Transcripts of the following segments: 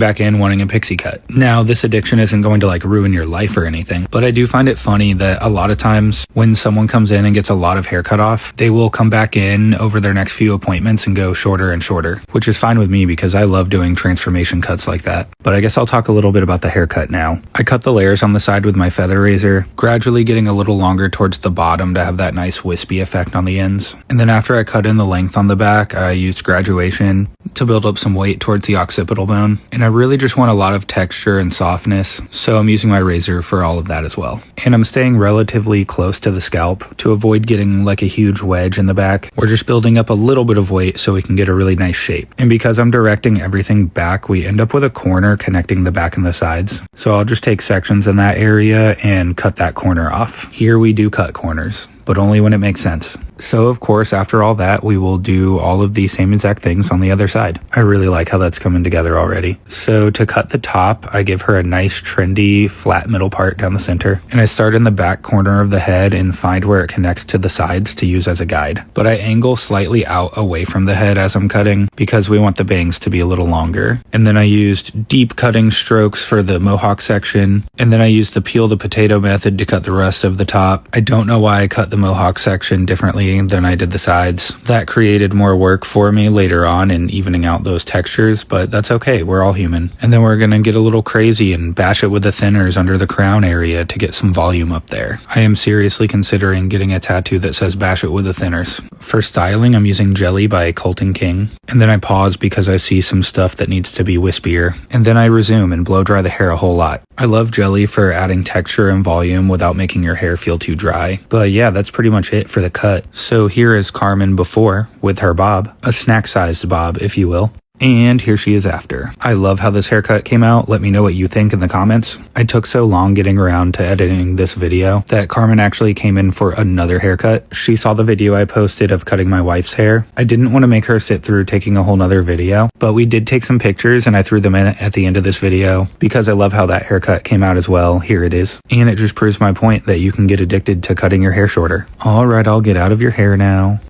back in wanting a pixie cut. Now, this addiction isn't going to like ruin your life or anything, but I do find it funny that a lot of times when someone comes in and gets a lot of hair cut off, they will come back in over their next few appointments and go shorter and shorter, which is fine with me because I love doing transformation cuts like that. But I guess I'll talk a little bit about the haircut now. I cut the layers on the side with my feather razor, gradually getting a little longer towards the bottom to have that nice wispy effect on the ends. And then after I cut in the length on the back, I used graduation to build up some weight towards the occipital bone. And I really just want a lot of texture and softness, so I'm using my razor for all of that as well. And I'm staying relatively close to the scalp to avoid getting like a huge wedge in the back. We're just building up a little bit of weight so we can get a really nice shape. And because I'm directing everything back, we end up with a corner connecting the back and the sides. So I'll just take sections in that area and cut that corner off. Here we do cut corners, but only when it makes sense. So of course, after all that, we will do all of the same exact things on the other side. I really like how that's coming together already. So to cut the top, I give her a nice trendy flat middle part down the center. And I start in the back corner of the head and find where it connects to the sides to use as a guide. But I angle slightly out away from the head as I'm cutting because we want the bangs to be a little longer. And then I used deep cutting strokes for the mohawk section. And then I used the peel the potato method to cut the rest of the top. I don't know why I cut the mohawk section differently than I did the sides. That created more work for me later on in evening out those textures, but that's okay, we're all human. And then we're gonna get a little crazy and bash it with the thinners under the crown area to get some volume up there. I am seriously considering getting a tattoo that says bash it with the thinners. For styling, I'm using Jelly by Colton King, and then I pause because I see some stuff that needs to be wispier, and then I resume and blow dry the hair a whole lot. I love Jelly for adding texture and volume without making your hair feel too dry. But yeah, that's pretty much it for the cut. So here is Carmen before with her bob, a snack-sized bob, if you will. And here she is after. I love how this haircut came out. Let me know what you think in the comments. I took so long getting around to editing this video that Carmen actually came in for another haircut. She saw the video I posted of cutting my wife's hair. I didn't want to make her sit through taking a whole nother video, but we did take some pictures and I threw them in at the end of this video because I love how that haircut came out as well. Here it is. And it just proves my point that you can get addicted to cutting your hair shorter. All right, I'll get out of your hair now.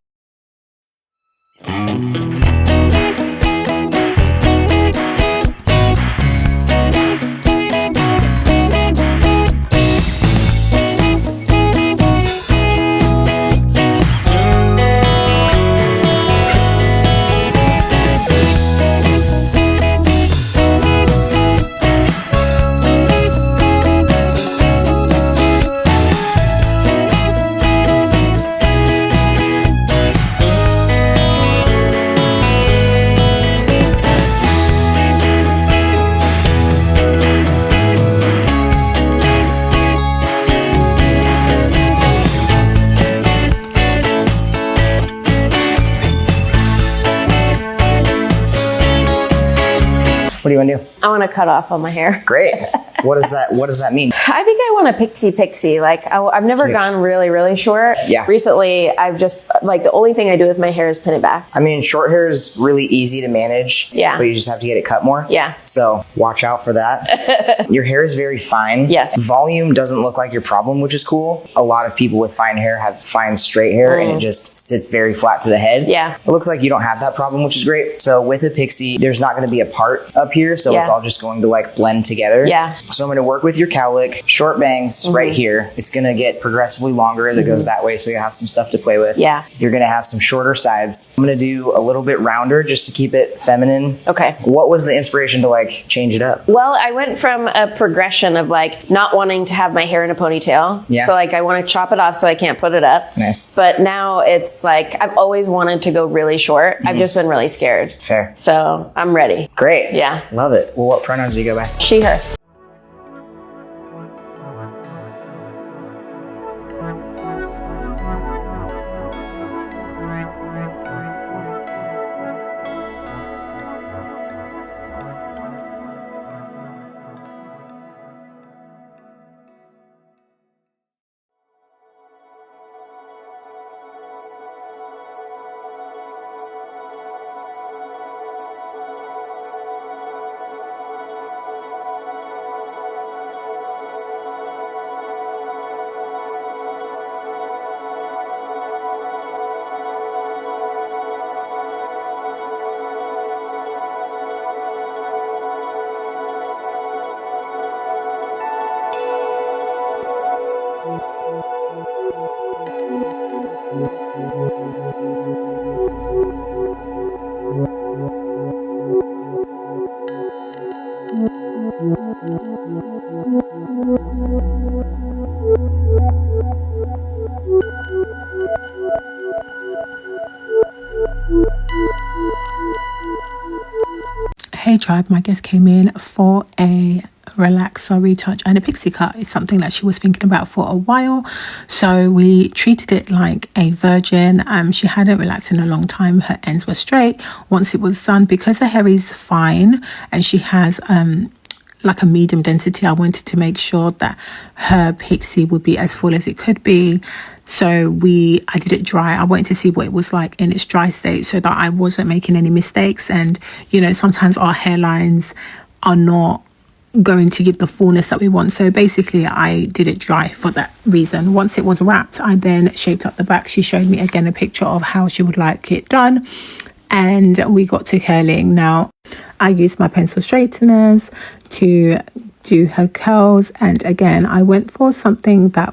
What do you want to do? I want to cut off all my hair. Great. What does that mean? I think I want a pixie. Like I've never gone really short. Yeah. Recently, I've just like the only thing I do with my hair is pin it back. I mean, short hair is really easy to manage. Yeah. But you just have to get it cut more. Yeah. So watch out for that. Your hair is very fine. Yes. Volume doesn't look like your problem, which is cool. A lot of people with fine hair have fine straight hair and it just sits very flat to the head. Yeah. It looks like you don't have that problem, which is great. So with a pixie, there's not going to be a part up here. So it's all just going to like blend together. Yeah. So I'm going to work with your cowlick, short bangs right here. It's going to get progressively longer as it goes that way. So you have some stuff to play with. Yeah. You're going to have some shorter sides. I'm going to do a little bit rounder just to keep it feminine. Okay. What was the inspiration to like change it up? Well, I went from a progression of like not wanting to have my hair in a ponytail. Yeah. So like I want to chop it off so I can't put it up. Nice. But now it's like I've always wanted to go really short. I've just been really scared. Fair. So I'm ready. Great. Yeah. Love it. Well, what pronouns do you go by? She, her. Hey tribe, my guest came in for a relaxer retouch and a pixie cut. It's something that she was thinking about for a while, so we treated it like a virgin. She hadn't relaxed in a long time. Her ends were straight. Once it was done, because her hair is fine and she has like a medium density, I wanted to make sure that her pixie would be as full as it could be. So I did it dry. I wanted to see what it was like in its dry state so that I wasn't making any mistakes. And, you know, sometimes our hairlines are not going to give the fullness that we want. So basically I did it dry for that reason. Once it was wrapped, I then shaped up the back. She showed me again a picture of how she would like it done. And we got to curling. Now, I used my pencil straighteners to do her curls. And again, I went for something that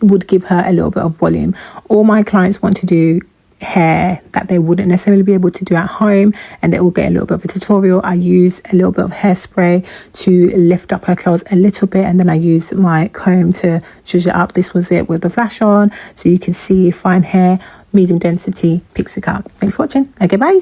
would give her a little bit of volume. All my clients want to do hair that they wouldn't necessarily be able to do at home, and they will get a little bit of a tutorial. I use a little bit of hairspray to lift up her curls a little bit, and then I use my comb to zhuzh it up. This was it with the flash on, so you can see fine hair, medium density, pixie cut. Thanks for watching. Okay, bye.